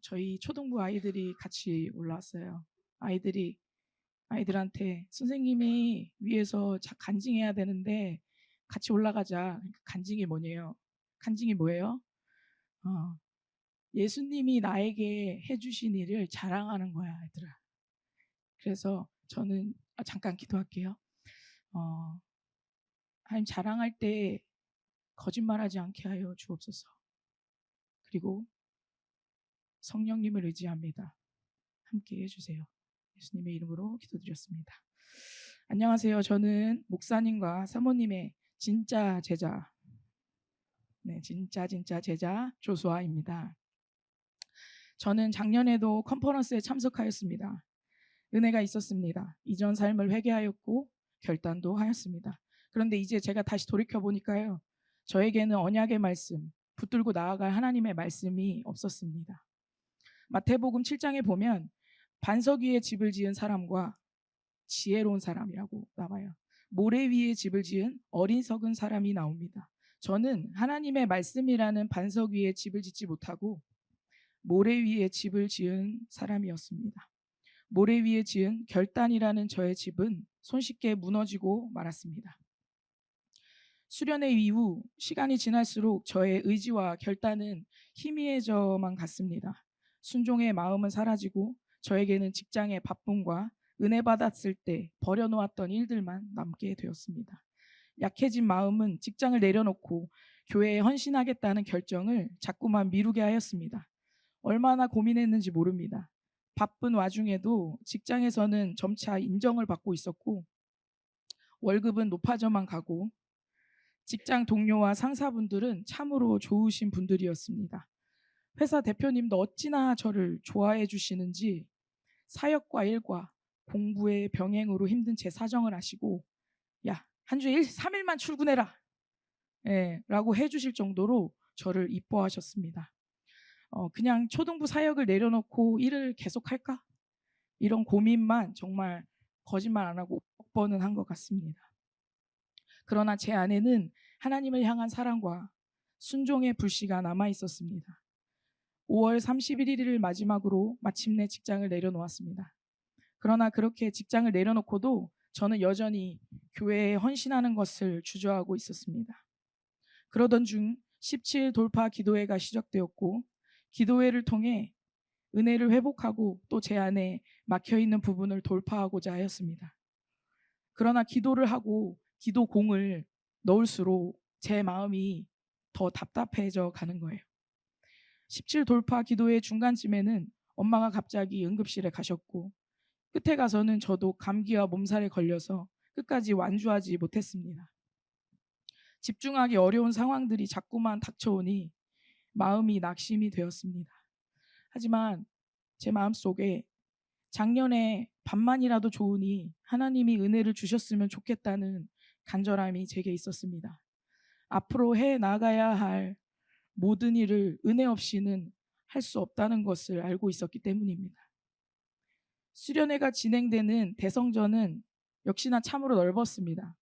저희 초등부 아이들이 같이 올라왔어요. 아이들한테 선생님이 위에서 간증해야 되는데 같이 올라가자. 간증이 뭐냐요? 간증이 뭐예요? 어, 예수님이 나에게 해주신 일을 자랑하는 거야, 얘들아. 그래서 저는 잠깐 기도할게요. 하나님, 자랑할 때 거짓말하지 않게 하여 주옵소서. 그리고 성령님을 의지합니다. 함께 해주세요. 예수님의 이름으로 기도드렸습니다. 안녕하세요. 저는 목사님과 사모님의 진짜 제자, 진짜 제자 조수아입니다. 저는 작년에도 컨퍼런스에 참석하였습니다. 은혜가 있었습니다. 이전 삶을 회개하였고 결단도 하였습니다. 그런데 이제 제가 다시 돌이켜보니까요, 저에게는 언약의 말씀, 붙들고 나아갈 하나님의 말씀이 없었습니다. 마태복음 7장에 보면 반석 위에 집을 지은 사람과 지혜로운 사람이라고 나와요. 모래 위에 집을 지은 어리석은 사람이 나옵니다. 저는 하나님의 말씀이라는 반석 위에 집을 짓지 못하고 모래 위에 집을 지은 사람이었습니다. 모래 위에 지은 결단이라는 저의 집은 손쉽게 무너지고 말았습니다. 수련회 이후 시간이 지날수록 저의 의지와 결단은 희미해져만 갔습니다. 순종의 마음은 사라지고 저에게는 직장의 바쁨과 은혜 받았을 때 버려놓았던 일들만 남게 되었습니다. 약해진 마음은 직장을 내려놓고 교회에 헌신하겠다는 결정을 자꾸만 미루게 하였습니다. 얼마나 고민했는지 모릅니다. 바쁜 와중에도 직장에서는 점차 인정을 받고 있었고 월급은 높아져만 가고 직장 동료와 상사분들은 참으로 좋으신 분들이었습니다. 회사 대표님도 어찌나 저를 좋아해 주시는지 사역과 일과 공부의 병행으로 힘든 제 사정을 아시고 야, 한 주에 3일만 출근해라 라고 해주실 정도로 저를 이뻐하셨습니다. 그냥 초등부 사역을 내려놓고 일을 계속할까? 이런 고민만 정말 거짓말 안 하고 몇 번은 한 것 같습니다. 그러나 제 안에는 하나님을 향한 사랑과 순종의 불씨가 남아 있었습니다. 5월 31일을 마지막으로 마침내 직장을 내려놓았습니다. 그러나 그렇게 직장을 내려놓고도 저는 여전히 교회에 헌신하는 것을 주저하고 있었습니다. 그러던 중 17 돌파 기도회가 시작되었고 기도회를 통해 은혜를 회복하고 또 제 안에 막혀있는 부분을 돌파하고자 하였습니다. 그러나 기도를 하고 기도공을 넣을수록 제 마음이 더 답답해져 가는 거예요. 17 돌파 기도회 중간쯤에는 엄마가 갑자기 응급실에 가셨고 끝에 가서는 저도 감기와 몸살에 걸려서 끝까지 완주하지 못했습니다. 집중하기 어려운 상황들이 자꾸만 닥쳐오니 마음이 낙심이 되었습니다. 하지만 제 마음속에 작년에 반만이라도 좋으니 하나님이 은혜를 주셨으면 좋겠다는 간절함이 제게 있었습니다. 앞으로 해 나가야 할 모든 일을 은혜 없이는 할 수 없다는 것을 알고 있었기 때문입니다. 수련회가 진행되는 대성전은 역시나 참으로 넓었습니다.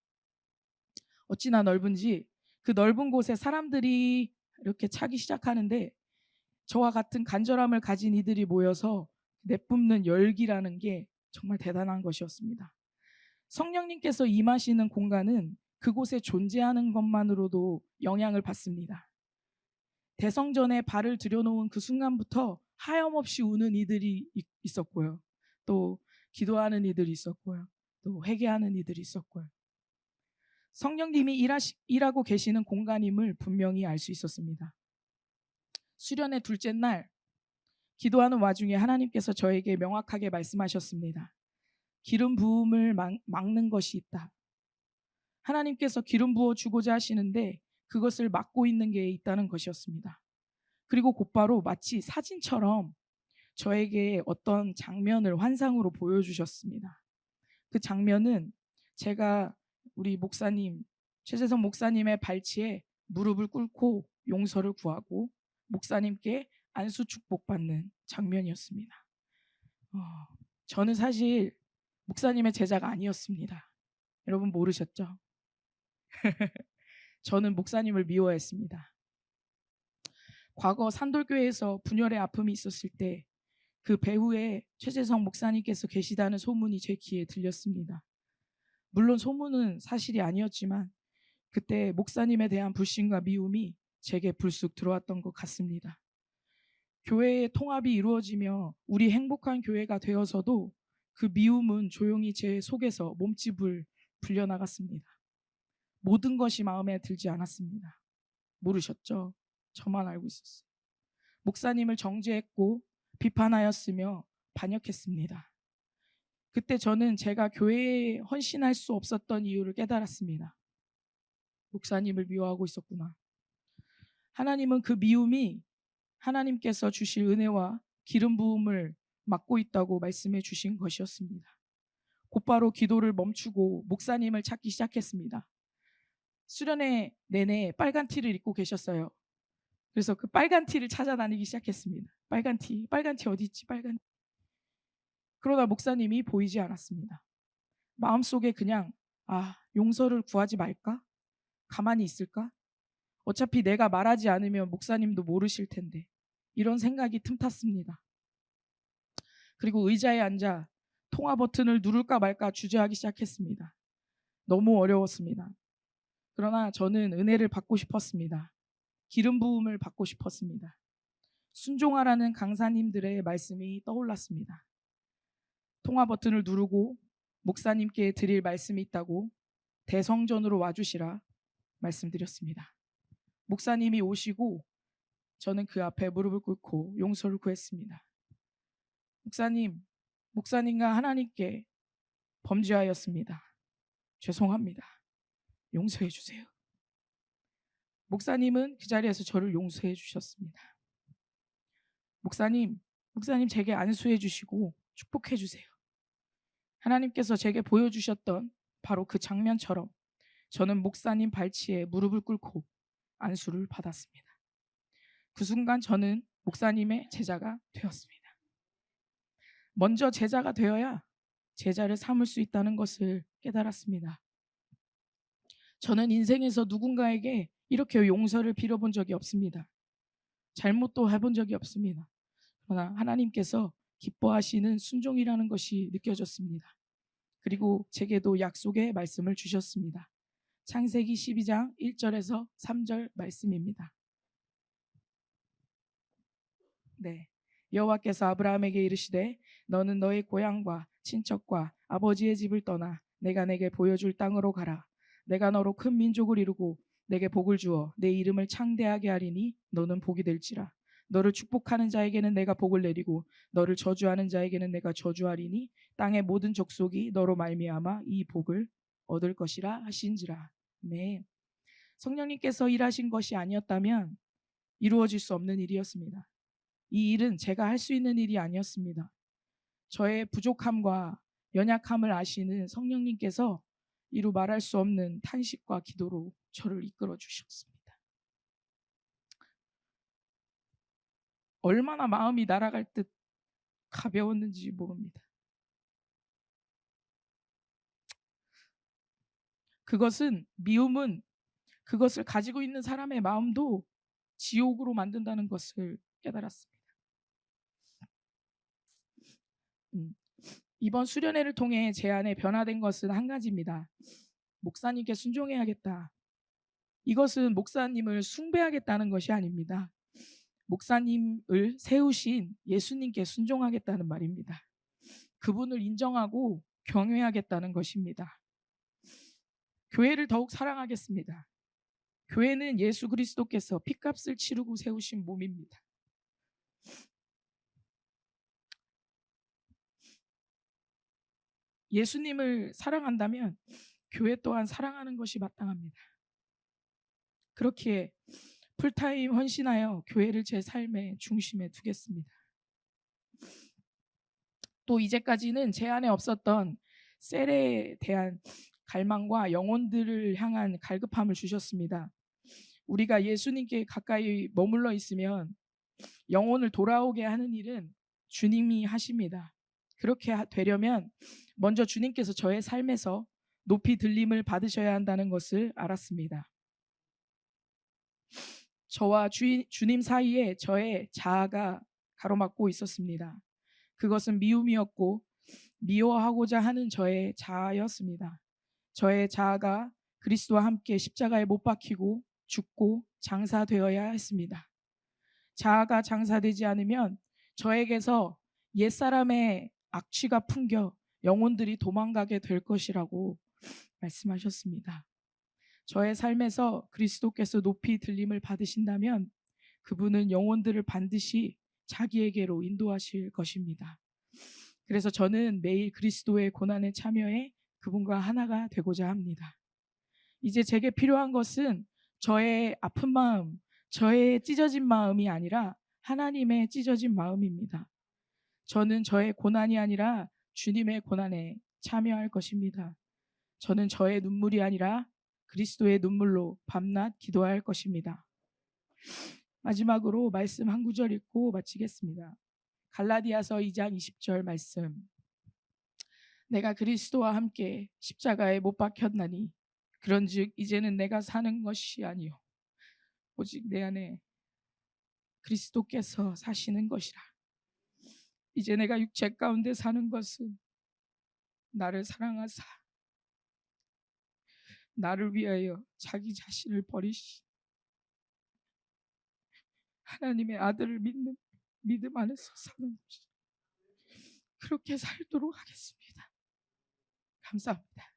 어찌나 넓은지 그 넓은 곳에 사람들이 이렇게 차기 시작하는데 저와 같은 간절함을 가진 이들이 모여서 내뿜는 열기라는 게 정말 대단한 것이었습니다. 성령님께서 임하시는 공간은 그곳에 존재하는 것만으로도 영향을 받습니다. 대성전에 발을 들여놓은 그 순간부터 하염없이 우는 이들이 있었고요. 또 기도하는 이들이 있었고요. 또 회개하는 이들이 있었고요. 성령님이 일하고 계시는 공간임을 분명히 알 수 있었습니다. 수련의 둘째 날 기도하는 와중에 하나님께서 저에게 명확하게 말씀하셨습니다. 기름 부음을 막는 것이 있다. 하나님께서 기름 부어 주고자 하시는데 그것을 막고 있는 게 있다는 것이었습니다. 그리고 곧바로 마치 사진처럼 저에게 어떤 장면을 환상으로 보여주셨습니다. 그 장면은 제가 우리 목사님, 최재성 목사님의 발치에 무릎을 꿇고 용서를 구하고 목사님께 안수 축복받는 장면이었습니다. 저는 사실 목사님의 제자가 아니었습니다. 여러분 모르셨죠? 저는 목사님을 미워했습니다. 과거 산돌교회에서 분열의 아픔이 있었을 때 그 배후에 최재성 목사님께서 계시다는 소문이 제 귀에 들렸습니다. 물론 소문은 사실이 아니었지만 그때 목사님에 대한 불신과 미움이 제게 불쑥 들어왔던 것 같습니다. 교회의 통합이 이루어지며 우리 행복한 교회가 되어서도 그 미움은 조용히 제 속에서 몸집을 불려나갔습니다. 모든 것이 마음에 들지 않았습니다. 모르셨죠? 저만 알고 있었어요. 목사님을 정죄했고 비판하였으며 반역했습니다. 그때 저는 제가 교회에 헌신할 수 없었던 이유를 깨달았습니다. 목사님을 미워하고 있었구나. 하나님은 그 미움이 하나님께서 주실 은혜와 기름 부음을 막고 있다고 말씀해 주신 것이었습니다. 곧바로 기도를 멈추고 목사님을 찾기 시작했습니다. 수련회 내내 빨간 티를 입고 계셨어요. 그래서 그 빨간 티를 찾아다니기 시작했습니다. 빨간 티 어디 있지? 빨간 티. 그러나 목사님이 보이지 않았습니다. 마음속에 그냥 용서를 구하지 말까? 가만히 있을까? 어차피 내가 말하지 않으면 목사님도 모르실 텐데, 이런 생각이 틈탔습니다. 그리고 의자에 앉아 통화 버튼을 누를까 말까 주저하기 시작했습니다. 너무 어려웠습니다. 그러나 저는 은혜를 받고 싶었습니다. 기름 부음을 받고 싶었습니다. 순종하라는 강사님들의 말씀이 떠올랐습니다. 통화 버튼을 누르고 목사님께 드릴 말씀이 있다고 대성전으로 와주시라 말씀드렸습니다. 목사님이 오시고 저는 그 앞에 무릎을 꿇고 용서를 구했습니다. 목사님과 하나님께 범죄하였습니다. 죄송합니다. 용서해 주세요. 목사님은 그 자리에서 저를 용서해 주셨습니다. 목사님 제게 안수해 주시고 축복해 주세요. 하나님께서 제게 보여주셨던 바로 그 장면처럼 저는 목사님 발치에 무릎을 꿇고 안수를 받았습니다. 그 순간 저는 목사님의 제자가 되었습니다. 먼저 제자가 되어야 제자를 삼을 수 있다는 것을 깨달았습니다. 저는 인생에서 누군가에게 이렇게 용서를 빌어본 적이 없습니다. 잘못도 해본 적이 없습니다. 그러나 하나님께서 기뻐하시는 순종이라는 것이 느껴졌습니다. 그리고 제게도 약속의 말씀을 주셨습니다. 창세기 12장 1절에서 3절 말씀입니다. 네, 여호와께서 아브라함에게 이르시되 너는 너의 고향과 친척과 아버지의 집을 떠나 내가 내게 보여줄 땅으로 가라. 내가 너로 큰 민족을 이루고 내게 복을 주어 내 이름을 창대하게 하리니 너는 복이 될지라. 너를 축복하는 자에게는 내가 복을 내리고 너를 저주하는 자에게는 내가 저주하리니 땅의 모든 족속이 너로 말미암아 이 복을 얻을 것이라 하신지라. 네, 성령님께서 일하신 것이 아니었다면 이루어질 수 없는 일이었습니다. 이 일은 제가 할 수 있는 일이 아니었습니다. 저의 부족함과 연약함을 아시는 성령님께서 이루 말할 수 없는 탄식과 기도로 저를 이끌어 주셨습니다. 얼마나 마음이 날아갈 듯 가벼웠는지 모릅니다. 미움은 그것을 가지고 있는 사람의 마음도 지옥으로 만든다는 것을 깨달았습니다. 이번 수련회를 통해 제 안에 변화된 것은 한 가지입니다. 목사님께 순종해야겠다. 이것은 목사님을 숭배하겠다는 것이 아닙니다. 목사님을 세우신 예수님께 순종하겠다는 말입니다. 그분을 인정하고 경외하겠다는 것입니다. 교회를 더욱 사랑하겠습니다. 교회는 예수 그리스도께서 핏값을 치르고 세우신 몸입니다. 예수님을 사랑한다면 교회 또한 사랑하는 것이 마땅합니다. 그렇기에 풀타임 헌신하여 교회를 제 삶의 중심에 두겠습니다. 또 이제까지는 제 안에 없었던 셀에 대한 갈망과 영혼들을 향한 갈급함을 주셨습니다. 우리가 예수님께 가까이 머물러 있으면 영혼을 돌아오게 하는 일은 주님이 하십니다. 그렇게 되려면 먼저 주님께서 저의 삶에서 높이 들림을 받으셔야 한다는 것을 알았습니다. 저와 주님 사이에 저의 자아가 가로막고 있었습니다. 그것은 미움이었고 미워하고자 하는 저의 자아였습니다. 저의 자아가 그리스도와 함께 십자가에 못 박히고 죽고 장사되어야 했습니다. 자아가 장사되지 않으면 저에게서 옛사람의 악취가 풍겨 영혼들이 도망가게 될 것이라고 말씀하셨습니다. 저의 삶에서 그리스도께서 높이 들림을 받으신다면 그분은 영혼들을 반드시 자기에게로 인도하실 것입니다. 그래서 저는 매일 그리스도의 고난에 참여해 그분과 하나가 되고자 합니다. 이제 제게 필요한 것은 저의 아픈 마음, 저의 찢어진 마음이 아니라 하나님의 찢어진 마음입니다. 저는 저의 고난이 아니라 주님의 고난에 참여할 것입니다. 저는 저의 눈물이 아니라 그리스도의 눈물로 밤낮 기도할 것입니다. 마지막으로 말씀 한 구절 읽고 마치겠습니다. 갈라디아서 2장 20절 말씀. 내가 그리스도와 함께 십자가에 못 박혔나니 그런즉 이제는 내가 사는 것이 아니요 오직 내 안에 그리스도께서 사시는 것이라. 이제 내가 육체 가운데 사는 것은 나를 사랑하사 나를 위하여 자기 자신을 버리신 하나님의 아들을 믿는 믿음 안에서 사는 것이 그렇게 살도록 하겠습니다. 감사합니다.